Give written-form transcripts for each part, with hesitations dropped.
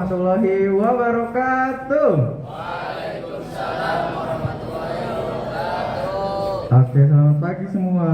warahmatullahi wabarakatuh. Waalaikumsalam warahmatullahi wabarakatuh. Oke, selamat pagi semua.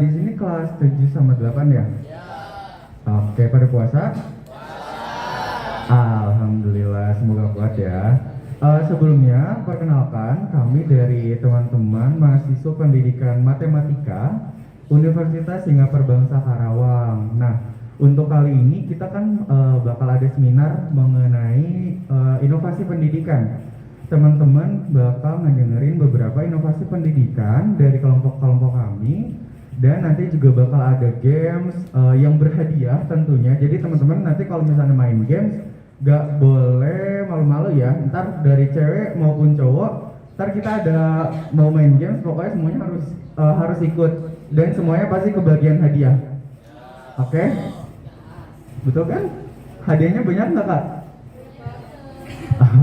Di sini kelas 7 sama 8 ya? Oke, pada puasa? Alhamdulillah, semoga kuat ya. Sebelumnya, perkenalkan kami dari teman-teman mahasiswa pendidikan matematika Universitas Singapura Bangsa Karawang. Nah, untuk kali ini kita kan bakal ada seminar mengenai inovasi pendidikan. Teman-teman bakal ngedengerin beberapa inovasi pendidikan dari kelompok-kelompok kami, dan nanti juga bakal ada games yang berhadiah tentunya. Jadi teman-teman nanti kalau misalnya main games gak boleh malu-malu ya. Ntar dari cewek maupun cowok, ntar kita ada mau main games, pokoknya semuanya harus ikut dan semuanya pasti kebagian hadiah. Oke? Betul kan? Hadiahnya banyak nggak kak?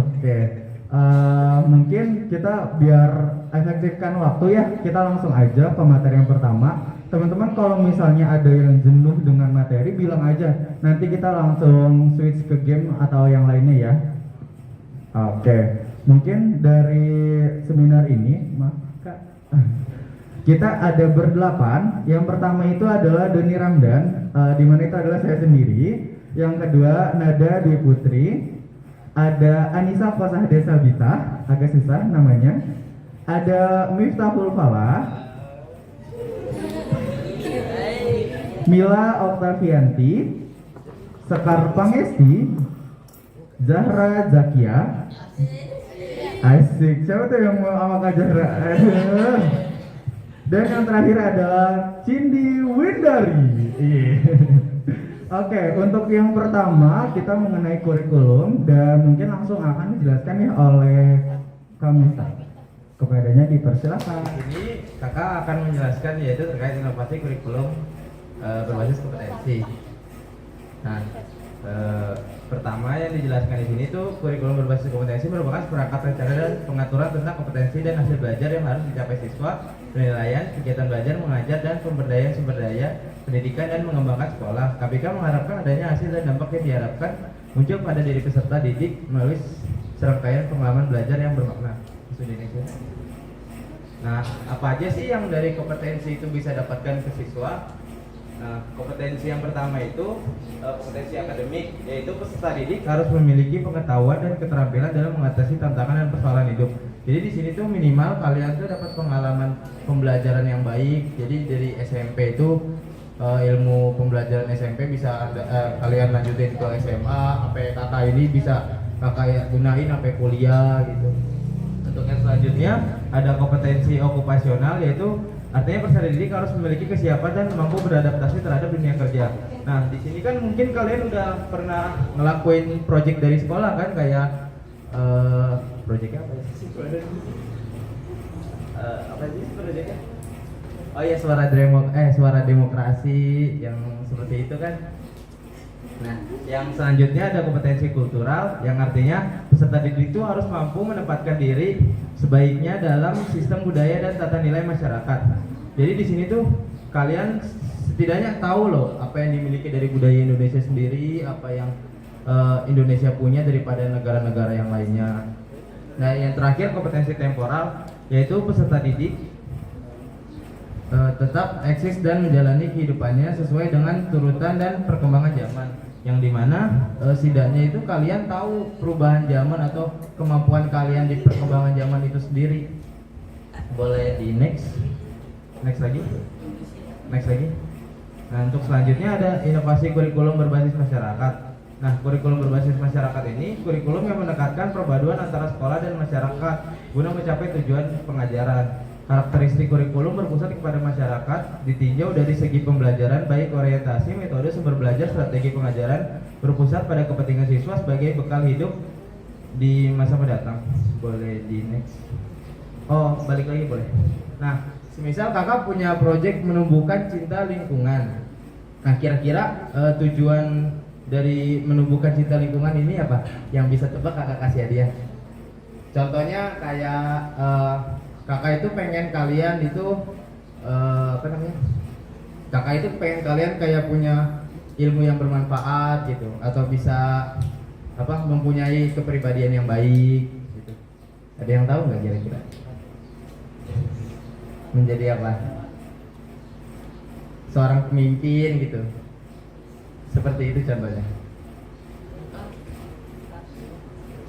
Oke. Mungkin kita biar efektifkan waktu ya, kita langsung aja ke materi yang pertama. Teman-teman kalau misalnya ada yang jenuh dengan materi bilang aja, nanti kita langsung switch ke game atau yang lainnya ya. Oke, mungkin dari seminar ini kita ada berdelapan. Yang pertama itu adalah Doni Ramdan, di mana itu adalah saya sendiri. Yang kedua Nada Dwi Putri. Ada Anissa Fasah Desa Bita, agak susah namanya. Ada Miftahul Falah, Mila Oktavianti, Sekar Pangesti, Zahra Zakia. Asik, siapa tuh yang mau sama Kak Zahra? Dan yang terakhir adalah Cindy Windari. Oke, untuk yang pertama kita mengenai kurikulum dan mungkin langsung akan dijelaskan ya oleh Kamista. Kepadanya dipersilakan. Ini kakak akan menjelaskan yaitu terkait inovasi kurikulum berbasis kompetensi. Nah, pertama yang dijelaskan di sini tuh kurikulum berbasis kompetensi merupakan perangkat rencana dan pengaturan tentang kompetensi dan hasil belajar yang harus dicapai siswa, penilaian, kegiatan belajar, mengajar, dan pemberdayaan sumber daya pendidikan dan mengembangkan sekolah. KBK mengharapkan adanya hasil dan dampak yang diharapkan muncul pada diri peserta didik melalui serangkaian pengalaman belajar yang bermakna. Nah, apa aja sih yang dari kompetensi itu bisa dapatkan ke siswa? Nah, kompetensi yang pertama itu kompetensi akademik, yaitu peserta didik harus memiliki pengetahuan dan keterampilan dalam mengatasi tantangan dan persoalan hidup. Jadi di sini tuh minimal kalian tuh dapat pengalaman pembelajaran yang baik. Jadi dari SMP itu ilmu pembelajaran SMP bisa kalian lanjutin ke SMA, sampai kakak ini bisa kakak gunain sampai kuliah gitu. Untuk yang selanjutnya ada kompetensi okupasional, yaitu artinya peserta didik harus memiliki kesiapan dan mampu beradaptasi terhadap dunia kerja. Nah, di sini kan mungkin kalian udah pernah ngelakuin project dari sekolah kan, kayak projectnya apa sih? Apa sih projectnya? Oh iya, suara demokrasi yang seperti itu kan. Nah, yang selanjutnya ada kompetensi kultural, yang artinya peserta didik itu harus mampu menempatkan diri sebaiknya dalam sistem budaya dan tata nilai masyarakat. Jadi di sini tuh kalian setidaknya tahu loh apa yang dimiliki dari budaya Indonesia sendiri, apa yang Indonesia punya daripada negara-negara yang lainnya. Nah, yang terakhir kompetensi temporal, yaitu peserta didik tetap eksis dan menjalani kehidupannya sesuai dengan turutan dan perkembangan zaman, yang dimana setidaknya itu kalian tahu perubahan zaman atau kemampuan kalian di perkembangan zaman itu sendiri. Boleh di next lagi. Nah, untuk selanjutnya ada inovasi kurikulum berbasis masyarakat. Nah, kurikulum berbasis masyarakat ini kurikulum yang mendekatkan perpaduan antara sekolah dan masyarakat guna mencapai tujuan pengajaran. Karakteristik kurikulum berpusat kepada masyarakat, ditinjau dari segi pembelajaran baik orientasi, metode, sumber belajar, strategi pengajaran, berpusat pada kepentingan siswa sebagai bekal hidup di masa mendatang. Boleh di next. Oh, balik lagi boleh. Nah, semisal kakak punya proyek menumbuhkan cinta lingkungan. Nah, kira-kira tujuan dari menumbuhkan cinta lingkungan ini apa? Yang bisa tebak kakak kasih hadiah. Contohnya kayak kakak itu pengen kalian itu kakak itu pengen kalian kayak punya ilmu yang bermanfaat gitu, atau bisa mempunyai kepribadian yang baik gitu. Ada yang tahu nggak kira-kira? Menjadi apa? Seorang pemimpin gitu. Seperti itu contohnya.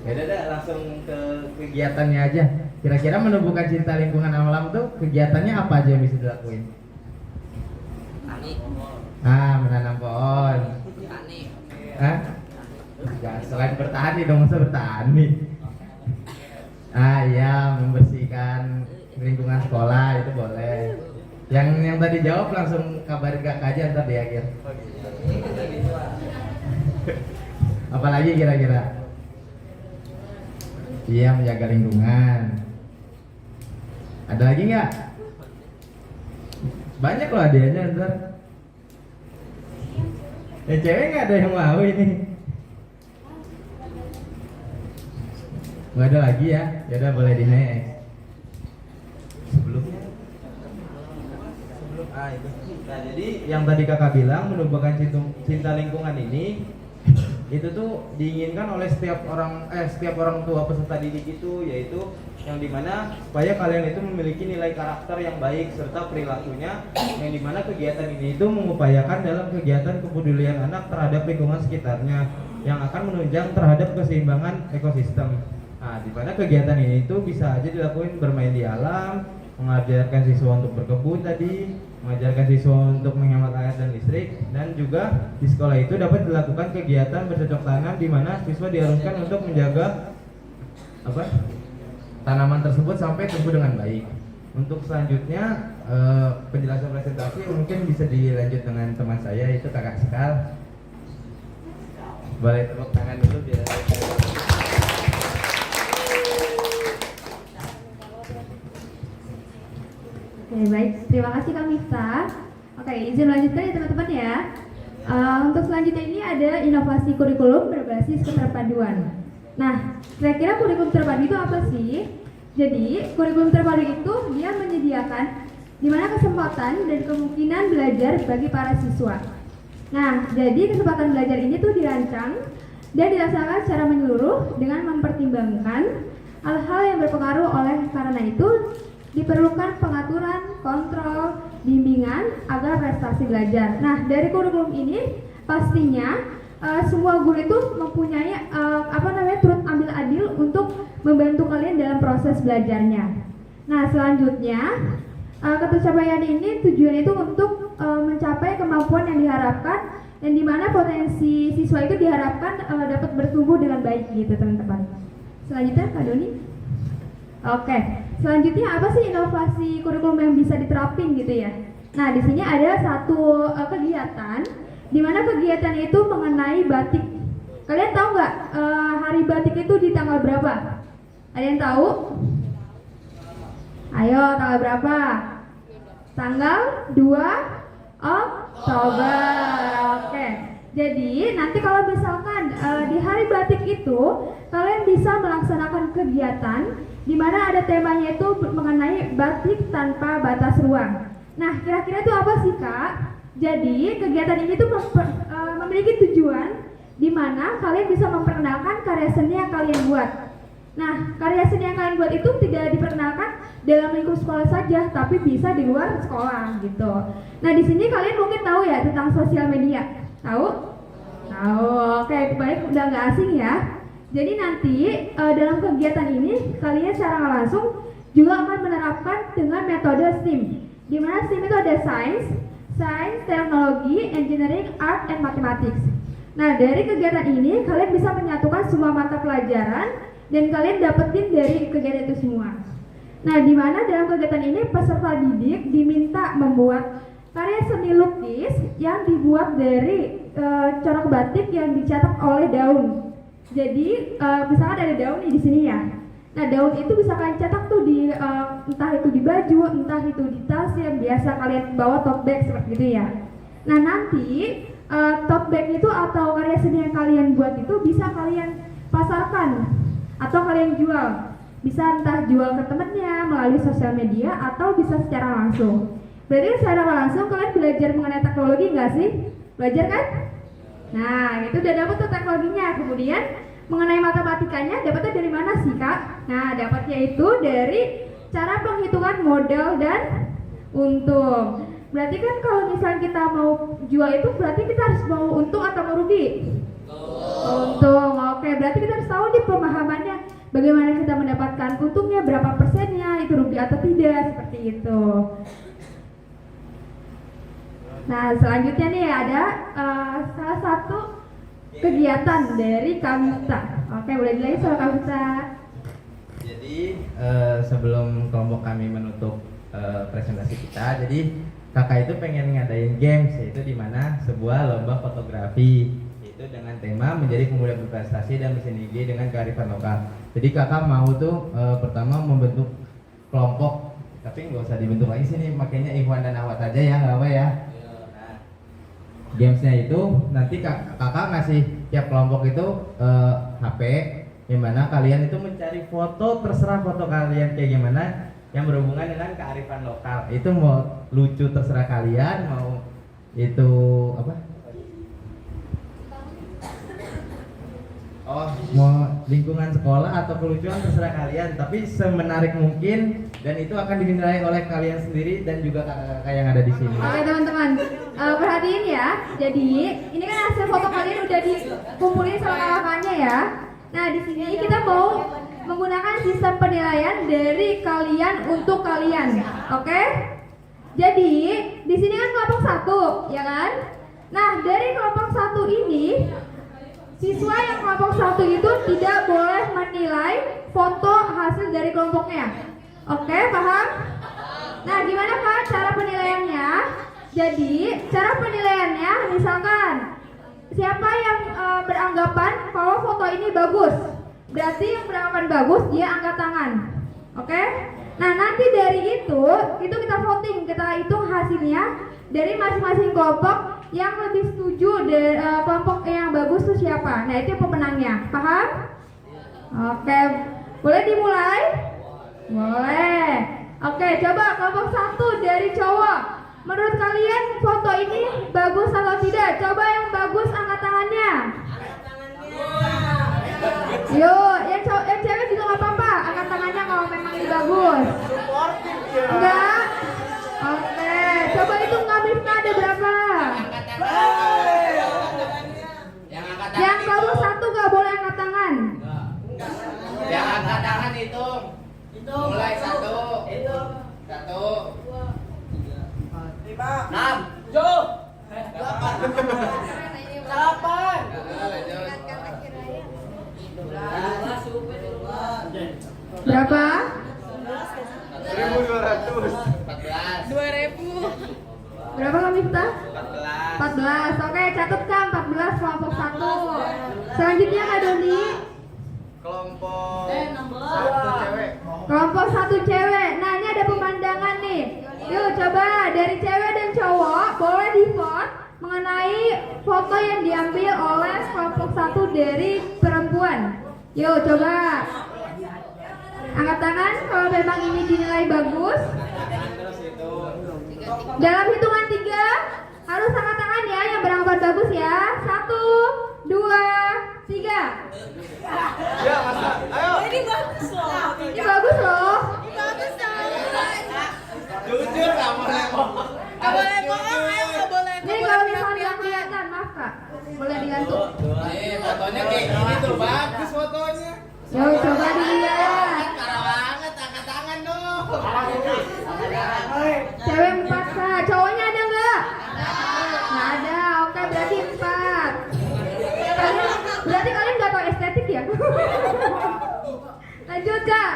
Ya udah langsung ke kegiatannya aja. Kira-kira menumbuhkan cinta lingkungan alam tuh kegiatannya apa aja yang bisa dilakuin? Tani. Menanam pohon. Tani. Ya, selain bertani dong, masa bertani? Iya, membersihkan lingkungan sekolah itu boleh. Yang tadi jawab langsung kabarin kakak aja ntar di akhir. Apalagi kira-kira? Iya, menjaga lingkungan. Ada lagi nggak? Banyak loh hadiahnya ntar. Cewek nggak ada yang mau ini. Nggak ada lagi ya? Ya udah boleh di next. Sebelumnya. Itu. Nah, jadi yang tadi kakak bilang menumbuhkan cinta lingkungan ini itu tuh diinginkan oleh setiap orang tua peserta didik itu, yaitu yang dimana supaya kalian itu memiliki nilai karakter yang baik serta perilakunya, yang dimana kegiatan ini itu mengupayakan dalam kegiatan kepedulian anak terhadap lingkungan sekitarnya yang akan menunjang terhadap keseimbangan ekosistem. Nah, dimana kegiatan ini itu bisa aja dilakukan bermain di alam, mengajarkan siswa untuk berkebun tadi, mengajarkan siswa untuk menghemat air dan listrik, dan juga di sekolah itu dapat dilakukan kegiatan bercocok tanam di mana siswa diharuskan untuk menjaga tanaman tersebut sampai tumbuh dengan baik. Untuk selanjutnya penjelasan presentasi mungkin bisa dilanjut dengan teman saya, itu kakak Sekal. Boleh tepuk tangan dulu biar Oke, baik. Terima kasih Kak Miftah. Oke, izin lanjutkan ya teman-teman ya. Untuk selanjutnya ini ada inovasi kurikulum berbasis keterpaduan. Nah, kira-kira kurikulum terpadu itu apa sih? Jadi, kurikulum terpadu itu dia menyediakan di mana kesempatan dan kemungkinan belajar bagi para siswa. Nah, jadi kesempatan belajar ini tuh dirancang dan dilaksanakan secara menyeluruh dengan mempertimbangkan hal-hal yang berpengaruh. Oleh karena itu diperlukan pengaturan, kontrol, bimbingan agar prestasi belajar. Nah, dari kurikulum ini pastinya semua guru itu mempunyai turut ambil andil untuk membantu kalian dalam proses belajarnya. Nah, selanjutnya ketercapaian ini tujuan itu untuk mencapai kemampuan yang diharapkan dan di mana potensi siswa itu diharapkan dapat bertumbuh dengan baik gitu teman-teman. Selanjutnya Kak Doni. Oke, selanjutnya apa sih inovasi kurikulum yang bisa diterapin gitu ya? Nah, di sini ada satu kegiatan, di mana kegiatan itu mengenai batik. Kalian tahu nggak hari batik itu di tanggal berapa? Ada yang tahu? Ayo, tanggal berapa? Tanggal 2 Oktober. Oke. Jadi nanti kalau misalkan di hari batik itu kalian bisa melaksanakan kegiatan di mana ada temanya itu mengenai batik tanpa batas ruang. Nah, kira-kira itu apa sih Kak? Jadi kegiatan ini tuh memiliki tujuan di mana kalian bisa memperkenalkan karya seni yang kalian buat. Nah, karya seni yang kalian buat itu tidak diperkenalkan dalam lingkup sekolah saja, tapi bisa di luar sekolah gitu. Nah, di sini kalian mungkin tahu ya tentang sosial media. Tahu? Tahu. Oke, baik, udah nggak asing ya. Jadi nanti dalam kegiatan ini kalian secara langsung juga akan menerapkan dengan metode STEAM. Di mana STEAM itu ada Science, Technology, Engineering, Art, and Mathematics. Nah, dari kegiatan ini kalian bisa menyatukan semua mata pelajaran dan kalian dapetin dari kegiatan itu semua. Nah, di mana dalam kegiatan ini peserta didik diminta membuat karya seni lukis yang dibuat dari corak batik yang dicetak oleh daun. Jadi misalkan ada daun nih di sini ya. Nah, daun itu bisa kalian cetak tuh di entah itu di baju, entah itu di tas yang biasa kalian bawa tote bag seperti itu ya. Nah, nanti tote bag itu atau karya seni yang kalian buat itu bisa kalian pasarkan atau kalian jual. Bisa entah jual ke temennya melalui sosial media atau bisa secara langsung. Berarti secara langsung kalian belajar mengenai teknologi nggak sih? Belajar kan? Nah, itu udah dapat tuh teknologinya. Kemudian mengenai matematikanya, dapatnya dari mana sih, Kak? Nah, dapatnya itu dari cara penghitungan modal dan untung. Berarti kan kalau misalnya kita mau jual itu, berarti kita harus mau untung atau mau rugi? Untung. Oke, berarti kita harus tahu nih pemahamannya. Bagaimana kita mendapatkan untungnya, berapa persennya, itu rugi atau tidak, seperti itu. Nah, selanjutnya nih ada salah satu kegiatan dari Kamita. Oke, boleh dilanjut soal Kamita. Jadi sebelum kelompok kami menutup presentasi kita, jadi kakak itu pengen ngadain games, yaitu di mana sebuah lomba fotografi, yaitu dengan tema menjadi pemuda berprestasi dan bersinergi dengan kearifan lokal. Jadi kakak mau tuh pertama membentuk kelompok, tapi nggak usah dibentuk lagi sini, makanya Ikhwan dan Ahwat aja ya, nggak apa ya. Nah, gamesnya itu nanti kakak ngasih tiap kelompok itu HP, yang mana kalian itu mencari foto, terserah foto kalian kayak gimana yang berhubungan dengan kearifan lokal. Itu mau lucu terserah kalian, mau itu apa? Oh, mau lingkungan sekolah atau kelucuan terserah kalian, tapi semenarik mungkin dan itu akan dinilai oleh kalian sendiri dan juga kakak-kakak yang ada di sini. Oke teman-teman, perhatiin ya. Jadi ini kan hasil foto kalian udah dikumpulin sama kakaknya ya. Nah di sini kita mau menggunakan sistem penilaian dari kalian untuk kalian, oke? Jadi di sini kan kelompok 1, ya kan? Nah dari kelompok 1 ini, siswa yang kelompok 1 itu tidak boleh menilai foto hasil dari kelompoknya, oke? Paham? Nah gimana Kak cara penilaiannya? Jadi cara penilaiannya misalkan siapa yang beranggapan kalau foto ini bagus, berarti yang beranggapan bagus dia angkat tangan, oke? Nah nanti dari itu kita voting, kita hitung hasilnya dari masing-masing kelompok yang lebih setuju dari kelompok yang bagus itu siapa. Nah itu pemenangnya, paham? Oke, boleh dimulai? Boleh. Oke, coba kelompok 1 dari cowok. Menurut kalian foto ini bagus atau tidak? Coba yang bagus angkat tangannya. Yuk, yang cewek juga nggak apa-apa, angkat tangannya kalau memang ini bagus. Enggak? Oke, coba hitung Kamifta ada berapa? Yang bagus 1 nggak boleh angkat tangan. Yang angkat tangan hitung. Mulai 1, 1, 5, 6, 7, 8. Berapa? 1.200. 2.000. Berapa Kamifta? 14. 14. Oke, catatkan 14 kelompok 1. Selanjutnya Kak Doni. Kelompok 1 cewek. Kelompok 1 cewek. Nah, ini ada pemandangan nih. Yuk coba dari cewek dan cowok boleh di-vote mengenai foto yang diambil oleh kelompok 1 dari perempuan. Yuk coba angkat tangan kalau memang ini dinilai bagus. Terus hitung. Dalam hitungan 3 harus angkat tangan ya yang beranggapan bagus ya. 1, 2, 3. Ya, Mas. Ayo. Ini bagus loh. Ini bagus loh. Ini bagus dong. Jujur enggak boleh bohong. Gak boleh bohong, ayo gak boleh. Nih kalau misalnya nggak kelihatan, maaf Kak. Boleh digantung. Fotonya kayak gini tuh, bagus fotonya. Yuk coba dilihat. Parah banget, angkat tangan dong. Cewek 4 Kak, cowoknya ada nggak? Nggak ada, oke berarti 4. Berarti kalian nggak tahu estetik ya? Lanjut Kak.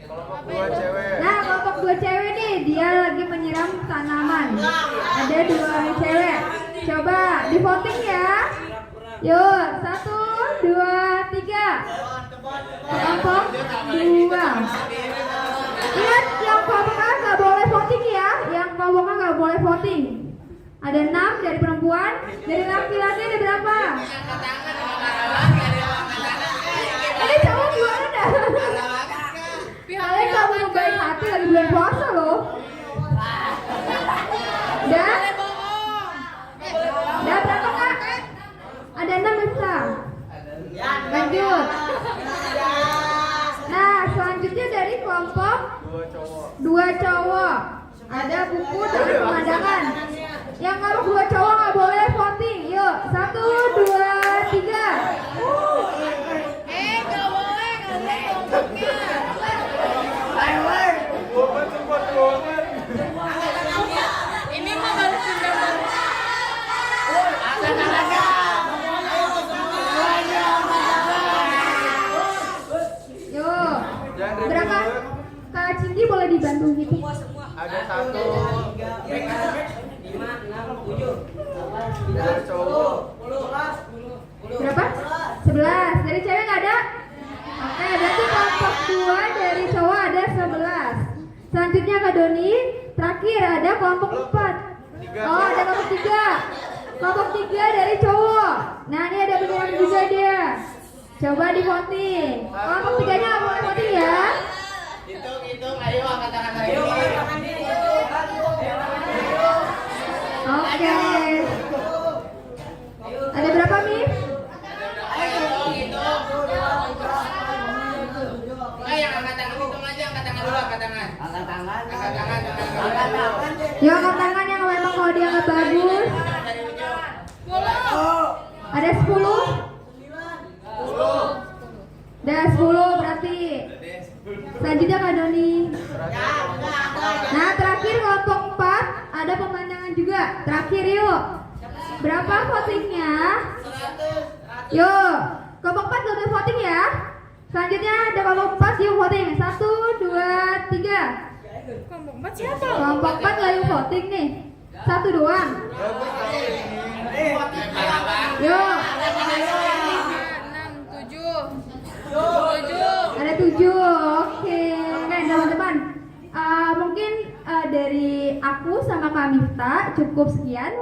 Kelompok 2 cewek. Nah kelompok 2 cewek nih, dia lagi menyiram tanaman. Ada 2 orang cewek. Coba di voting ya. Yuk, 1, 2, 3. Kelompok 2. Ingat yang kelompoknya nggak boleh voting ya. Yang kelompoknya nggak boleh voting. Ada 6 dari perempuan, dari laki-laki ada berapa? Ini cowok gimana dah? Kalian gak mau baik hati lagi bulan puasa loh. Udah? Udah berapa Kak? Dua cowok. Ada buku dari pemandangan. Yang kalau dua cowok nggak boleh voting. Yuk, 1, 2, 3. Nggak boleh kelompoknya. Ini mah baru pindah baru. Yuk. Berapa? Kak Cindy boleh dibantu gitu. Ada 1. 5, 6, 7. Ada cowok. Berapa? 11. Dari cewek nggak ada? Oke, berarti kelompok 2 dari cowok ada 11. Selanjutnya Kak Doni, terakhir ada kelompok 4. Oh, ada kelompok 3. Kelompok 3 dari cowok. Nah, ini ada beneran juga dia. Coba di voting. Kelompok 3-nya nggak boleh voting ya. Hitung, ayo angkat tangan lagi. Oke. Ada berapa, Mi? Yang angkat tangan hitung aja, angkat tangan dulu, angkat tangan. Angkat tangan. Yuk, angkat tangan yang memang kalau dia nggak bagus. Ada 10? Ada 10 berarti. Selanjutnya Kak Doni. Nah, terakhir kelompok 4 ada pemandangan juga. Terakhir yuk. Berapa votingnya? Yuk, kelompok 4 gak boleh voting ya. Selanjutnya ada kelompok 4 yuk voting. 1, 2, 3. Kelompok 4 siapa? Kelompok 4 gak yuk voting nih. 1 doang. Yuk. 6, 7. Ada 7, oke. Oke, teman-teman. Mungkin dari aku sama Kak Mifta cukup sekian.